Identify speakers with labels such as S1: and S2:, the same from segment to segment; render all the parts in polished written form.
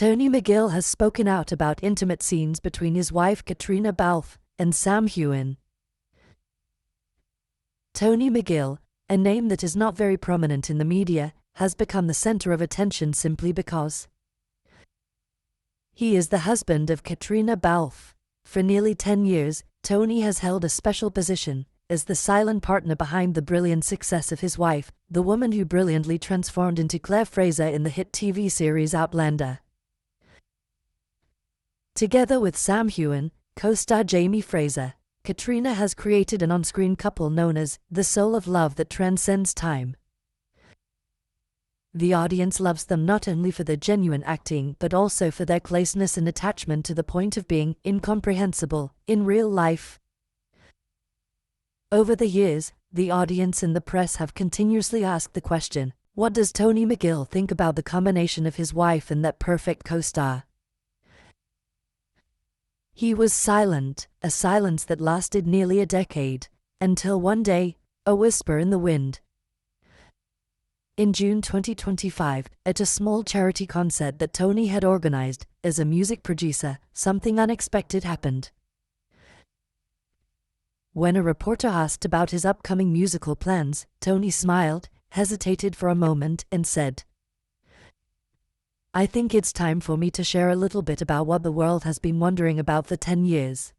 S1: Tony McGill has spoken out about intimate scenes between his wife Caitriona Balfe and Sam Heughan. Tony McGill, a name that is not very prominent in the media, has become the center of attention simply because he is the husband of Caitriona Balfe. For nearly 10 years, Tony has held a special position as the silent partner behind the brilliant success of his wife, the woman who brilliantly transformed into Claire Fraser in the hit TV series Outlander. Together with Sam Heughan, co-star Jamie Fraser, Caitriona has created an on-screen couple known as the soul of love that transcends time. The audience loves them not only for their genuine acting but also for their closeness and attachment to the point of being incomprehensible in real life. Over the years, the audience and the press have continuously asked the question, what does Tony McGill think about the combination of his wife and that perfect co-star? He was silent, a silence that lasted nearly a decade, until one day, a whisper in the wind. In June 2025, at a small charity concert that Tony had organized as a music producer, something unexpected happened. When a reporter asked about his upcoming musical plans, Tony smiled, hesitated for a moment, and said, "I think it's time for me to share a little bit about what the world has been wondering about for 10 years.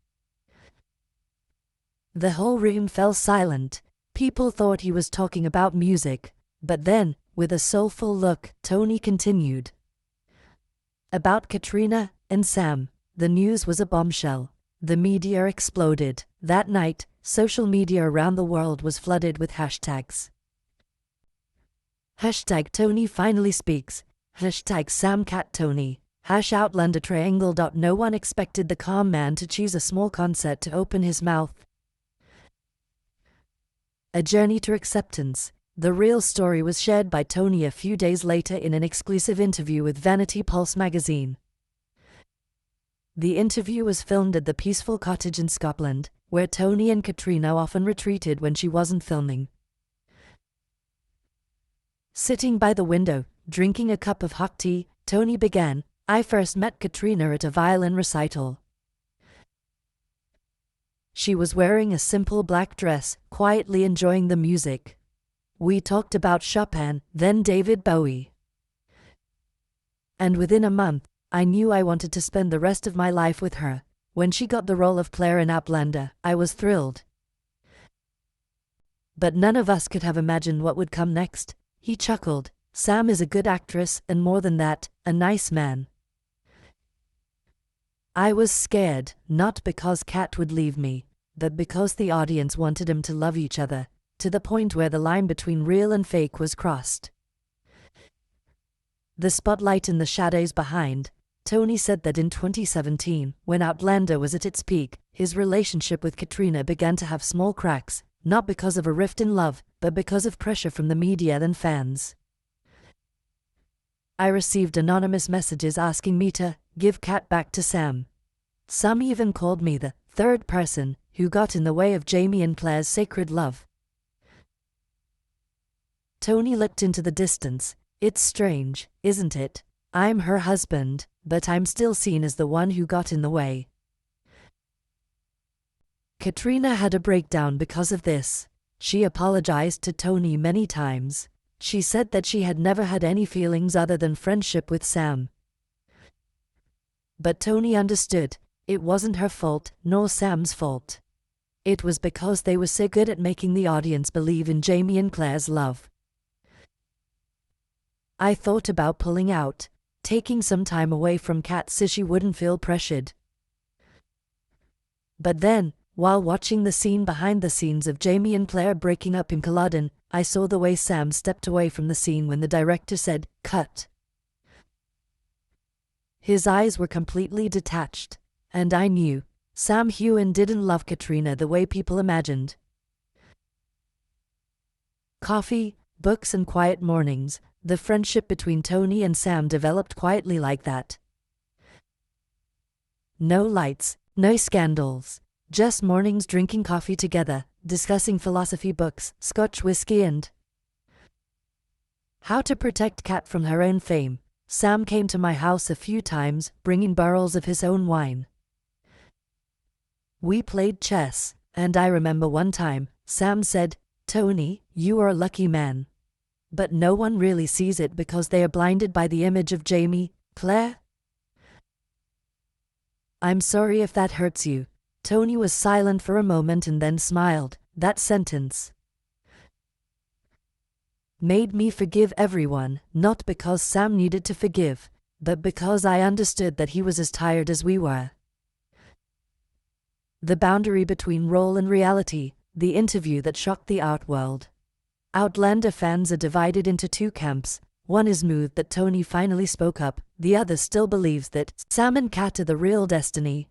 S1: The whole room fell silent. People thought he was talking about music. But then, with a soulful look, Tony continued. About Caitriona and Sam, the news was a bombshell. The media exploded. That night, social media around the world was flooded with hashtags. Hashtag Tony finally speaks. Hashtag SamCatTony. #Outlander Triangle. No one expected the calm man to choose a small concert to open his mouth. A journey to acceptance. The real story was shared by Tony a few days later in an exclusive interview with Vanity Pulse magazine. The interview was filmed at the peaceful cottage in Scotland, where Tony and Caitriona often retreated when she wasn't filming. Sitting by the window, drinking a cup of hot tea, Tony began, "I first met Caitriona at a violin recital. She was wearing a simple black dress, quietly enjoying the music. We talked about Chopin, then David Bowie. And within a month, I knew I wanted to spend the rest of my life with her. When she got the role of Claire in Outlander, I was thrilled. But none of us could have imagined what would come next." He chuckled. "Sam is a good actress, and more than that, a nice man. I was scared, not because Cat would leave me, but because the audience wanted them to love each other, to the point where the line between real and fake was crossed." The spotlight and the shadows behind. Tony said that in 2017, when Outlander was at its peak, his relationship with Caitriona began to have small cracks, not because of a rift in love, but because of pressure from the media and fans. "I received anonymous messages asking me to give Cat back to Sam. Some even called me the third person who got in the way of Jamie and Claire's sacred love." Tony looked into the distance. "It's strange, isn't it? I'm her husband, but I'm still seen as the one who got in the way." Caitriona had a breakdown because of this. She apologized to Tony many times. She said that she had never had any feelings other than friendship with Sam. But Tony understood. It wasn't her fault, nor Sam's fault. It was because they were so good at making the audience believe in Jamie and Claire's love. "I thought about pulling out, taking some time away from Cat so she wouldn't feel pressured. But then, while watching the scene behind the scenes of Jamie and Claire breaking up in Culloden, I saw the way Sam stepped away from the scene when the director said, 'Cut.' His eyes were completely detached, and I knew Sam Heughan didn't love Caitriona the way people imagined." Coffee, books and quiet mornings. The friendship between Tony and Sam developed quietly like that. No lights, no scandals. Just mornings drinking coffee together, discussing philosophy books, Scotch whiskey and how to protect Cat from her own fame. Sam came to my house a few times, bringing barrels of his own wine. We played chess, and I remember one time, Sam said, "Tony, you are a lucky man." But no one really sees it because they are blinded by the image of Jamie, Claire. I'm sorry if that hurts you. Tony was silent for a moment and then smiled. That sentence made me forgive everyone, not because Sam needed to forgive, but because I understood that he was as tired as we were. The boundary between role and reality, the interview that shocked the art world. Outlander fans are divided into two camps. One is moved that Tony finally spoke up, the other still believes that Sam and Kat are the real destiny.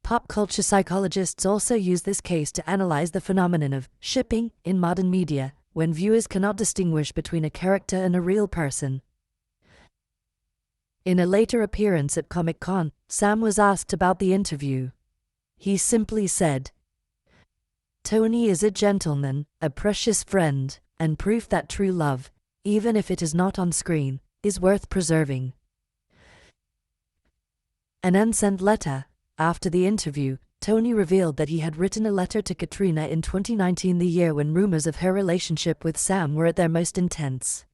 S1: Pop culture psychologists also use this case to analyze the phenomenon of shipping in modern media, when viewers cannot distinguish between a character and a real person. In a later appearance at Comic-Con, Sam was asked about the interview. He simply said, "Tony is a gentleman, a precious friend, and proof that true love, even if it is not on screen, is worth preserving." An unsent letter. After the interview, Tony revealed that he had written a letter to Caitriona in 2019, the year when rumors of her relationship with Sam were at their most intense.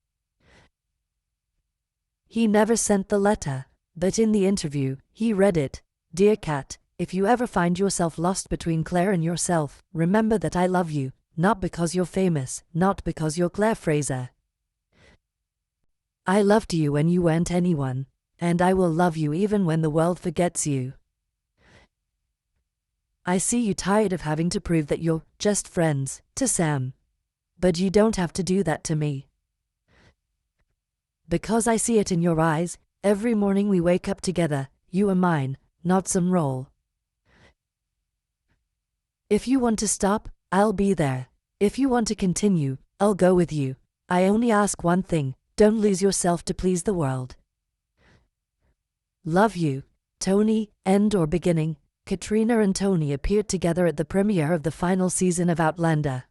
S1: He never sent the letter, but in the interview, he read it. "Dear Kat, if you ever find yourself lost between Claire and yourself, remember that I love you, not because you're famous, not because you're Claire Fraser. I loved you when you weren't anyone, and I will love you even when the world forgets you. I see you tired of having to prove that you're just friends to Sam. But you don't have to do that to me. Because I see it in your eyes, every morning we wake up together, you are mine, not some role. If you want to stop, I'll be there. If you want to continue, I'll go with you. I only ask one thing, don't lose yourself to please the world. Love you, Tony." End or beginning. Caitriona and Tony appeared together at the premiere of the final season of Outlander.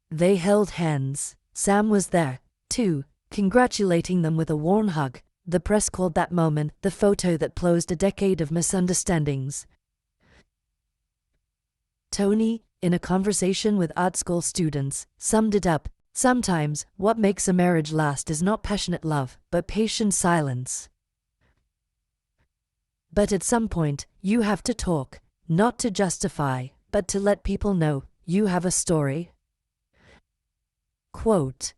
S1: They held hands. Sam was there, too, congratulating them with a warm hug. The press called that moment the photo that closed a decade of misunderstandings. Tony, in a conversation with art school students, summed it up. Sometimes, what makes a marriage last is not passionate love, but patient silence. But at some point, you have to talk, not to justify, but to let people know you have a story. Quote,